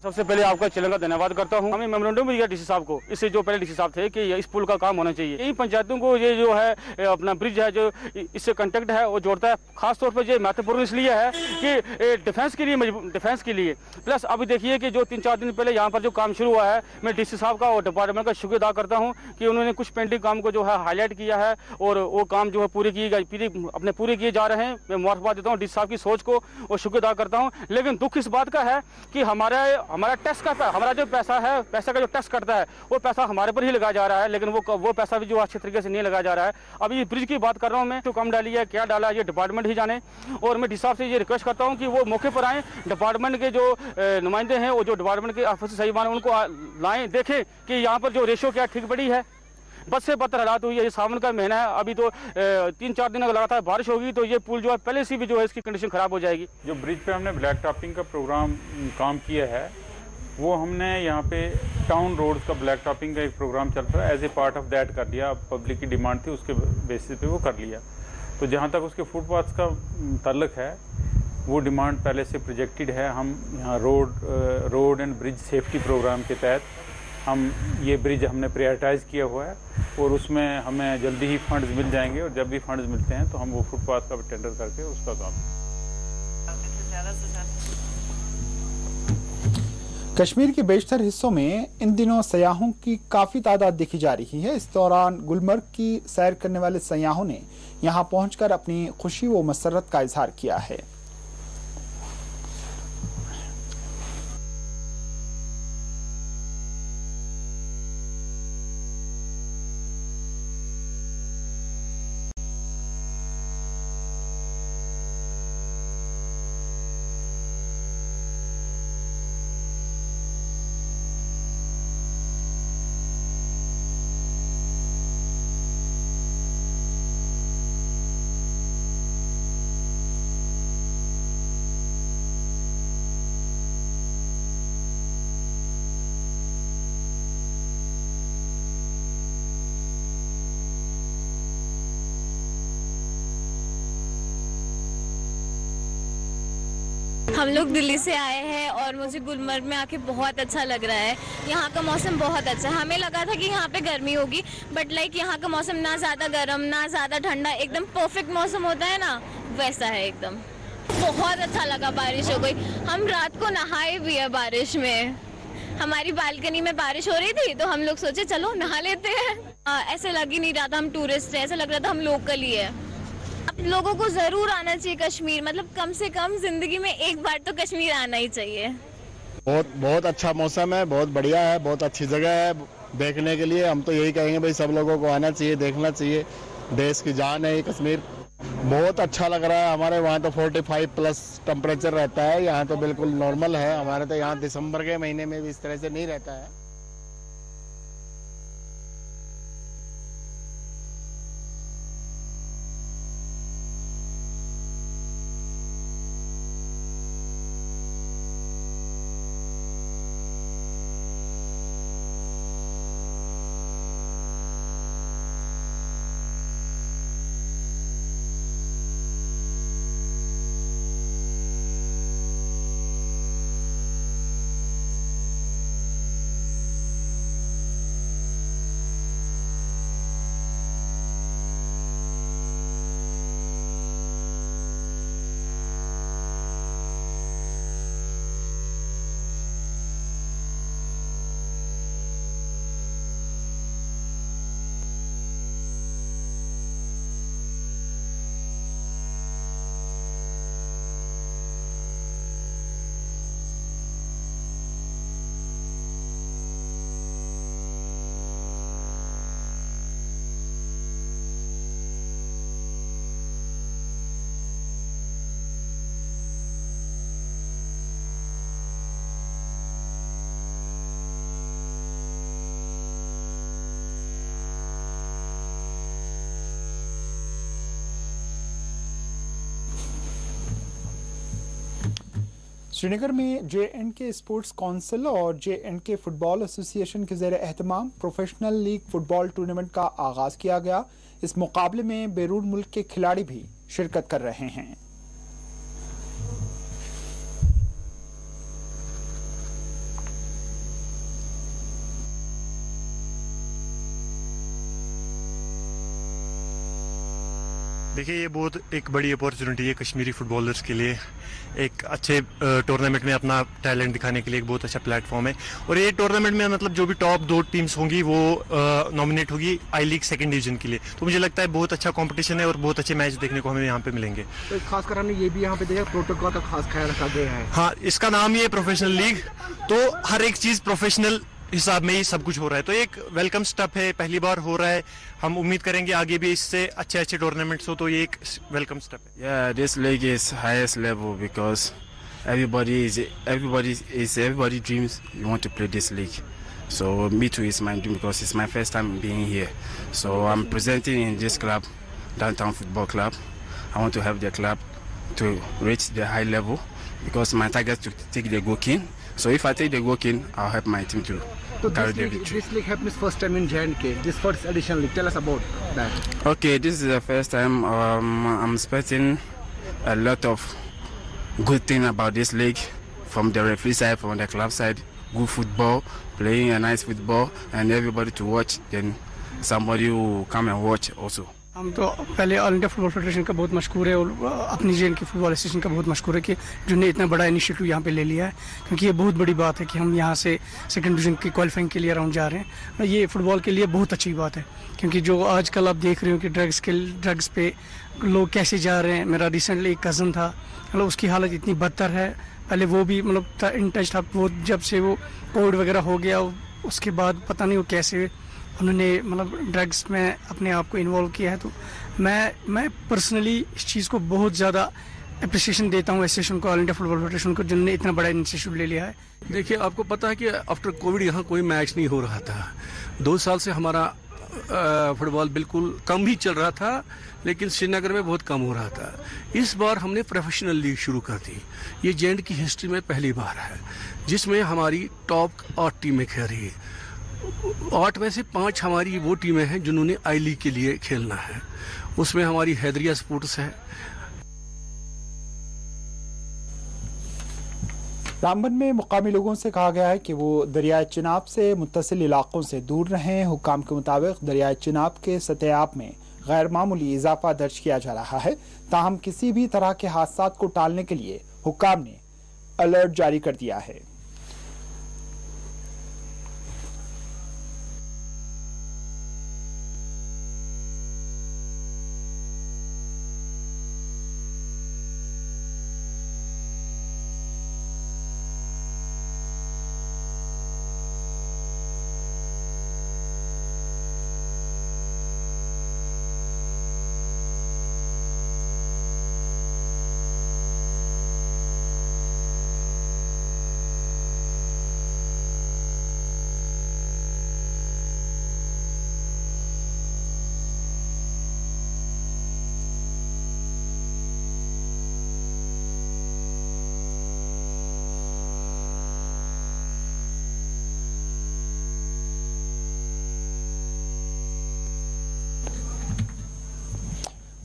सबसे पहले आपका चैनल का धन्यवाद करता हूं। हमें मेमोरेंडम भी दिया डीसी साहब को, इससे जो पहले डीसी साहब थे कि इस पुल का काम होना चाहिए। यही पंचायतों को ये जो है अपना ब्रिज है जो इससे कांटेक्ट है वो जोड़ता है। खास तौर पर ये महत्वपूर्ण इसलिए है कि डिफेंस के लिए प्लस अभी देखिए कि जो 3-4 दिन पहले यहाँ पर जो काम शुरू हुआ है, मैं डीसी साहब का और डिपार्टमेंट का शुक्रिया अदा करता हूँ कि उन्होंने कुछ पेंडिंग काम को जो है हाईलाइट किया है और वो काम जो है पूरे किए जा रहे हैं। मैं मुबारकबाद देता हूँ डीसी साहब की सोच को और शुक्रिया अदा करता हूँ। लेकिन दुख इस बात का है कि हमारा टैक्स का हमारा जो पैसा है, पैसा का जो टैक्स करता है वो पैसा हमारे पर ही लगाया जा रहा है, लेकिन वो पैसा भी जो अच्छे तरीके से नहीं लगाया जा रहा है। अभी ब्रिज की बात कर रहा हूँ मैं, तो कम डाली है क्या डाला है ये डिपार्टमेंट ही जाने। और मैं डी साहब से ये रिक्वेस्ट करता हूँ कि वो मौके पर आएँ, डिपार्टमेंट के जो नुमाइंदे हैं वो जो डिपार्टमेंट के ऑफिसर साहिबान उनको लाएँ, देखें कि यहाँ पर जो रेशो क्या ठीक बढ़ी है। बद से बदतर हालात हुई है। ये सावन का महीना है, अभी तो 3-4 दिन अगर लगातार बारिश होगी तो ये पुल जो है पहले से भी जो है इसकी कंडीशन खराब हो जाएगी। जो ब्रिज पे हमने ब्लैक टॉपिंग का प्रोग्राम काम किया है वो हमने यहाँ पे टाउन रोड्स का ब्लैक टॉपिंग का एक प्रोग्राम चल रहा है, as a part of that कर लिया। पब्लिक की डिमांड थी उसके बेसिस पे वो कर लिया। तो जहाँ तक उसके फुटपाथ्स का ताल्लुक है वो डिमांड पहले से प्रोजेक्टेड है। हम यहाँ road and bridge safety program के तहत हम ये ब्रिज हमने प्रायोरिटाइज़ किया हुआ है और उसमें हमें जल्दी ही फंड्स मिल जाएंगे और जब भी फंड्स मिलते हैं तो हम वो फुटपाथ का टेंडर करके उसका काम। कश्मीर के बेशतर हिस्सों में इन दिनों सयाहों की काफी तादाद देखी जा रही है। इस दौरान गुलमर्ग की सैर करने वाले सयाहों ने यहां पहुंचकर अपनी खुशी व मसरत का इजहार किया है। हम लोग दिल्ली से आए हैं और मुझे गुलमर्ग में आके बहुत अच्छा लग रहा है। यहाँ का मौसम बहुत अच्छा है। हमें लगा था कि यहाँ पे गर्मी होगी, बट लाइक यहाँ का मौसम ना ज़्यादा गर्म ना ज़्यादा ठंडा, एकदम परफेक्ट मौसम होता है ना, वैसा है एकदम। बहुत अच्छा लगा, बारिश हो गई। हम रात को नहाए भी है बारिश में। हमारी बालकनी में बारिश हो रही थी तो हम लोग सोचे चलो नहा लेते हैं। ऐसे लग ही नहीं रहा था हम टूरिस्ट हैं, ऐसा लग रहा था हम लोकल ही है। अब लोगों को जरूर आना चाहिए कश्मीर, मतलब कम से कम जिंदगी में एक बार तो कश्मीर आना ही चाहिए। बहुत अच्छा मौसम है, बहुत बढ़िया है, बहुत अच्छी जगह है देखने के लिए। हम तो यही कहेंगे भाई सब लोगों को आना चाहिए, देखना चाहिए। देश की जान है ये कश्मीर। बहुत अच्छा लग रहा है। हमारे वहाँ तो 45+ टेम्परेचर रहता है, यहाँ तो बिल्कुल नॉर्मल है। हमारे तो यहाँ दिसंबर के महीने में भी इस तरह से नहीं रहता है। श्रीनगर में JNK स्पोर्ट्स काउंसिल और JNK फुटबॉल एसोसिएशन के ज़ेर एहतमाम प्रोफेशनल लीग फुटबॉल टूर्नामेंट का आगाज किया गया। इस मुकाबले में बैरून मुल्क के खिलाड़ी भी शिरकत कर रहे हैं। देखिए, ये बहुत एक बड़ी अपॉर्चुनिटी है कश्मीरी फुटबॉलर्स के लिए। एक अच्छे टूर्नामेंट में अपना टैलेंट दिखाने के लिए एक बहुत अच्छा प्लेटफॉर्म है। और ये टूर्नामेंट में मतलब जो भी टॉप 2 टीम्स होंगी वो नॉमिनेट होगी आई लीग सेकंड डिवीजन के लिए। तो मुझे लगता है बहुत अच्छा कंपटीशन है और बहुत अच्छे मैच देखने को हमें यहाँ पे मिलेंगे। तो खासकर हमने ये भी यहाँ पे देखा प्रोटोकॉल का खास ख्याल रखा गया है। हाँ, इसका नाम ही है प्रोफेशनल लीग, तो हर एक चीज़ प्रोफेशनल हिसाब में ही सब कुछ हो रहा है। तो एक वेलकम स्टेप है, पहली बार हो रहा है। हम उम्मीद करेंगे आगे भी इससे अच्छे अच्छे टूर्नामेंट्स हो, तो ये एक वेलकम स्टेप है। Yeah, this league is highest level because everybody dreams you want to play this league. So me too, it's my dream because it's my first time being here. So I'm presenting in this club, Downtown Football Club. I want to help the club to reach the high level because my target is to take the Go King. So if I take the Go King, I'll help my team to carry the victory. This league happens first time in JNK. This first edition league. Tell us about that. Okay, this is the first time. I'm expecting a lot of good thing about this league from the referee side, from the club side. Good football, playing a nice football, and everybody to watch. Then somebody who come and watch also. हम तो पहले ऑल इंडिया फुटबॉल फेडरेशन का बहुत मशहूर है और अपनी JNK फुटबॉल एसोसिएशन का बहुत मशहूर है कि जिन्होंने इतना बड़ा इनिशिएटिव यहाँ पे ले लिया है, क्योंकि ये बहुत बड़ी बात है कि हम यहाँ से सेकंड डिवीजन की क्वालिफाइंग के लिए राउंड जा रहे हैं। ये फुटबॉल के लिए बहुत अच्छी बात है, क्योंकि जो आजकल आप देख रहे हो कि ड्रग्स पे लोग कैसे जा रहे हैं। मेरा रिसेंटली एक कज़न था, मतलब उसकी हालत इतनी बदतर है। पहले वो भी मतलब इन टच था, वो जब से वो कोविड वगैरह हो गया उसके बाद पता नहीं वो कैसे उन्होंने मतलब ड्रग्स में अपने आप को इन्वॉल्व किया है। तो मैं पर्सनली इस चीज़ को बहुत ज़्यादा अप्रिसिएशन देता हूँ एसोसिएशन को, ऑल इंडिया फुटबॉल फेडरेशन को, जिन्होंने इतना बड़ा इनिशिएटिव ले लिया है। देखिए, आपको पता है कि आफ्टर कोविड यहाँ कोई मैच नहीं हो रहा था। 2 साल से हमारा फुटबॉल बिल्कुल कम ही चल रहा था, लेकिन श्रीनगर में बहुत कम हो रहा था। इस बार हमने प्रोफेशनल लीग शुरू कर दी। ये JNK की हिस्ट्री में पहली बार है जिसमें हमारी टॉप 8 टीमें खेल रही है। 8 में से 5 हमारी वो टीमें हैं जिन्होंने आई लीग के लिए खेलना है। उसमें हमारी हैदरिया स्पोर्ट्स है। रामबन में मुकामी लोगों से कहा गया है कि वो दरियाए चिनाब से मुत्तसिल इलाकों से दूर रहें। हुक्काम के मुताबिक दरियाए चिनाब के सतह-ए-आब में गैर मामूली इजाफा दर्ज किया जा रहा है। ताहम किसी भी तरह के हादसात को टालने के लिए हुक्काम ने अलर्ट जारी कर दिया है।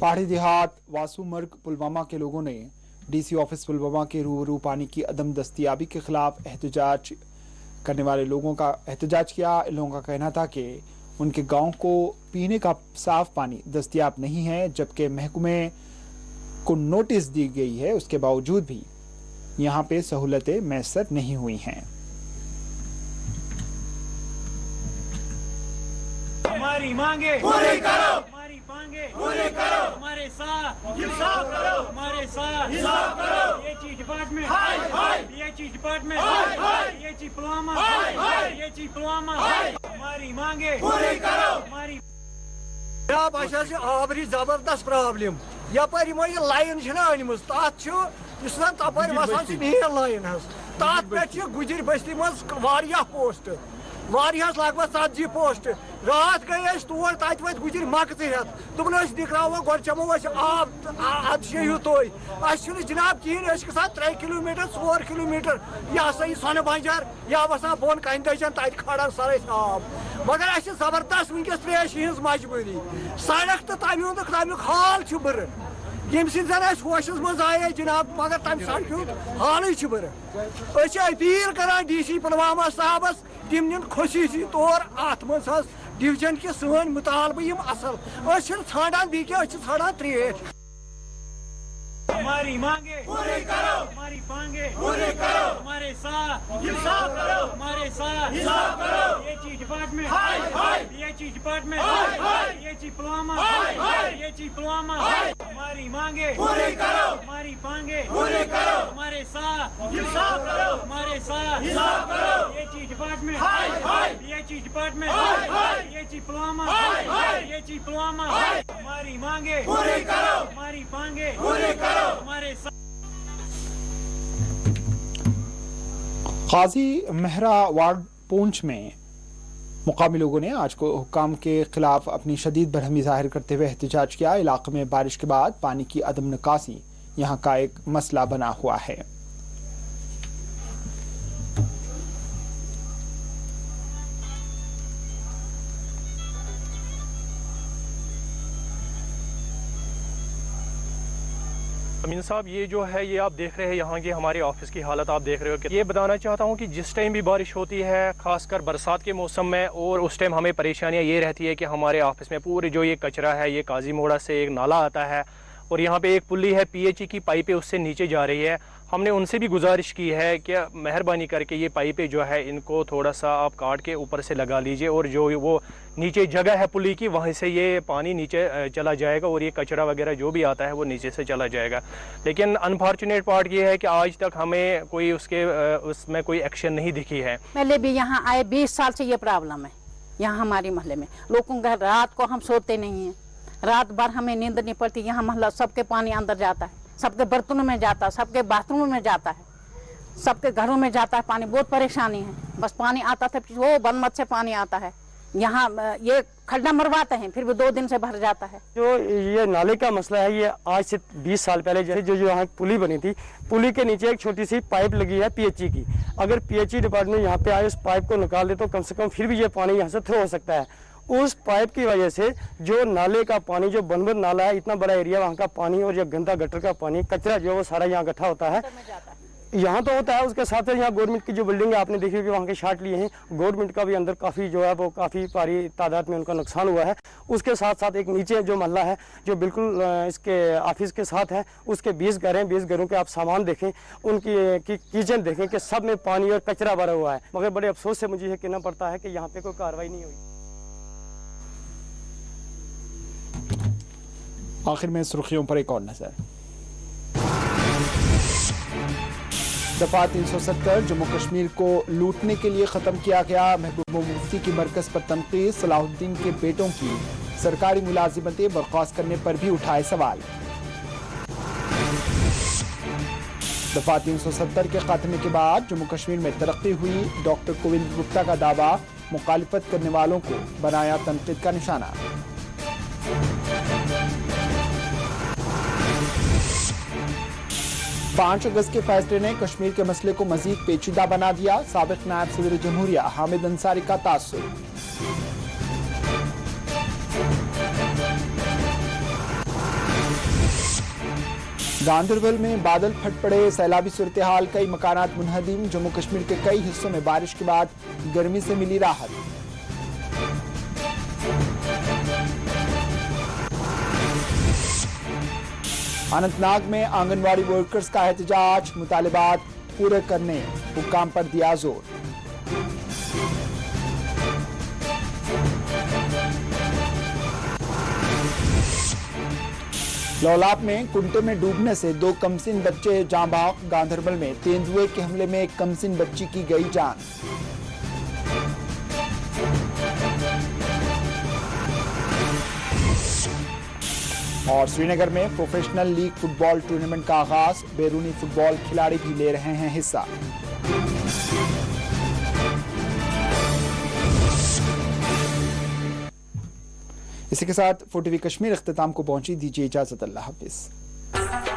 पहाड़ी देहात वासुमर्ग पुलवामा के लोगों ने DC ऑफिस पुलवामा के रूबरू पानी की अदम दस्तयाबी के खिलाफ एहतजाज करने वाले लोगों का एहतजाज किया। इन लोगों का कहना था कि उनके गांव को पीने का साफ पानी दस्तयाब नहीं है, जबकि महकमे को नोटिस दी गई है, उसके बावजूद भी यहाँ पे सहूलतें मैसर नहीं हुई हैं। हमारी मांगे पूरी करो, हमारी मांगे पूरी करो, हमारे साथ इंसाफ करो, हमारे साथ इंसाफ करो। DHE department, DHE department, DHE Pulwama, DHE Pulwama, हमारी मांगे पूरी करो, हमारी आबरी जबरदस्त प्रॉब्लम यपारी ये लाइन अनमज तथ तपर वसान नील लाइन तथ पे गुजर बस्ती मज पोस्ट वारियास लगभग 70 पोस्ट रात गए तोर तत वो गुजर मकत हेत तुम दिखो गो चमो आब अद शेहू तुई जनाब कहें 3 किलोमीटर 4 किलोमीटर यह सा सन बंजर या वसान बोन कन दजन तत खड़न सर आब मगर जबरदस्त वनकस त्रेश हज मजबूरी सड़क तो तमुक हाल बुर यम जन होशस मज आये जनाब मगर तम सड़क हाल बुर अपील करान DC पुलवामा साहबस तम नीन खसूसी तौर अत मज डिवीजन के सन मुतालबे यम असल ठान बी ठान त्रेश हमारी मांगे पूरी करो, हमारी मांगे पूरी करो, हमारे साथ इंसाफ करो, हमारे साथ इंसाफ करो। ये डिपार्टमेंट हाय हाय, ये डिपार्टमेंट हाय हाय, ये पुलवामा हाय हाय, ये पुलवामा हाय। हमारी मांगे पूरी करो, हमारी मांगे पूरी करो, हमारे साथ इंसाफ करो, हमारे साथ इंसाफ करो। ये डिपार्टमेंट हाय हाय, ये डिपार्टमेंट हाय हाय, ये पुलवामा हाय हाय, ये पुलवामा हाय। हमारी मांगे पूरी करो, हमारी मांगे पूरी करो। गाजी मेहरा वार्ड पूंछ में मुकामी लोगों ने आज को हुक्काम के खिलाफ अपनी शदीद बरहमी जाहिर करते हुए एहतजाज किया। इलाके में बारिश के बाद पानी की अदम निकासी यहां का एक मसला बना हुआ है। अमीन साहब, ये जो है ये आप देख रहे हैं यहाँ की हमारे ऑफिस की हालत आप देख रहे हो कि ये बताना चाहता हूँ कि जिस टाइम भी बारिश होती है खासकर बरसात के मौसम में और उस टाइम हमें परेशानियाँ ये रहती है कि हमारे ऑफिस में पूरे जो ये कचरा है ये काजी मोड़ा से एक नाला आता है और यहाँ पे एक पुली है PHE की पाइपें उससे नीचे जा रही है। हमने उनसे भी गुजारिश की है कि मेहरबानी करके ये पाइपें जो है इनको थोड़ा सा आप काट के ऊपर से लगा लीजिए और जो वो नीचे जगह है पुली की वहीं से ये पानी नीचे चला जाएगा और ये कचरा वगैरह जो भी आता है वो नीचे से चला जाएगा। लेकिन अनफॉर्चुनेट पार्ट ये है कि आज तक हमें कोई उसमें कोई एक्शन नहीं दिखी है। पहले भी यहाँ आए 20 साल से ये प्रॉब्लम है यहाँ हमारे मोहल्ले में। लोगों का रात को हम सोते नहीं हैं, रात भर हमें नींद नहीं पड़ती। यहाँ मोहल्ला सबके पानी अंदर जाता है, सबके बर्तनों में जाता है, सबके बाथरूम में जाता है, सबके घरों में जाता है पानी। बहुत परेशानी है, बस पानी आता था वो बनमत से पानी आता है। यहाँ ये खड्डा मरवाते हैं फिर भी 2 दिन से भर जाता है। जो ये नाले का मसला है ये आज से 20 साल पहले जैसे जो यहाँ पुली बनी थी, पुली के नीचे एक छोटी सी पाइप लगी है PHE की। अगर PHE डिपार्टमेंट यहाँ पे आए उस पाइप को निकाल दे तो कम से कम फिर भी ये पानी यहाँ से थ्रो हो सकता है। उस पाइप की वजह से जो नाले का पानी, जो बनबन नाला है, इतना बड़ा एरिया, वहाँ का पानी और ये गंदा गटर का पानी, कचरा जो है वो सारा यहाँ इकट्ठा होता है। यहाँ तो होता है, उसके साथ साथ यहाँ गवर्नमेंट की जो बिल्डिंग है आपने देखी होगी वहाँ के शाट लिए हैं। गवर्नमेंट का भी अंदर काफ़ी जो है वो काफ़ी भारी तादाद में उनका नुकसान हुआ है। उसके साथ साथ एक नीचे जो मोहल्ला है जो बिल्कुल इसके ऑफिस के साथ है, उसके 20 घर हैं। 20 घरों के आप सामान देखें, उनकी किचन देखें कि सब में पानी और कचरा भरा हुआ है। मगर बड़े अफसोस से मुझे यह कहना पड़ता है कि यहाँ पे कोई कार्रवाई नहीं हुई। आखिर में सुर्खियों पर एक और नजर। दफा 370 जम्मू कश्मीर को लूटने के लिए खत्म किया गया। महबूबा मुफ्ती की मरकज पर तनकीद। सलाहुद्दीन के बेटों की सरकारी मुलाजिमतें बर्खास्त करने पर भी उठाए सवाल। दफा 370 के खात्मे के बाद जम्मू कश्मीर में तरक्की हुई। डॉक्टर गोविंद गुप्ता का दावा, मुखालिफत करने वालों को बनाया तनकीद का निशाना। पांच अगस्त के फैसले ने कश्मीर के मसले को मजीद पेचीदा बना दिया। साबिक नायब सदर जमहूरिया हामिद अंसारी का तासुर। गांधरबल में बादल फट पड़े, सैलाबी सूरत हाल, कई मकानात मुनहदिम। जम्मू कश्मीर के कई हिस्सों में बारिश के बाद गर्मी से मिली राहत। अनंतनाग में आंगनवाड़ी वर्कर्स का एहतजाज, मुतालिबात पूरे करने हुक्काम पर दिया जोर। लौलाब में कुंटे में डूबने से 2 कमसिन बच्चे जाँ बहक। गांधरबल में तेंदुए के हमले में एक कमसिन बच्ची की गई जान। और श्रीनगर में प्रोफेशनल लीग फुटबॉल टूर्नामेंट का आगाज। बैरूनी फुटबॉल खिलाड़ी भी ले रहे हैं हिस्सा। इसी के साथ 4TV कश्मीर इख्तिताम को पहुंची। दीजिए इजाजत, अल्लाह हाफिज।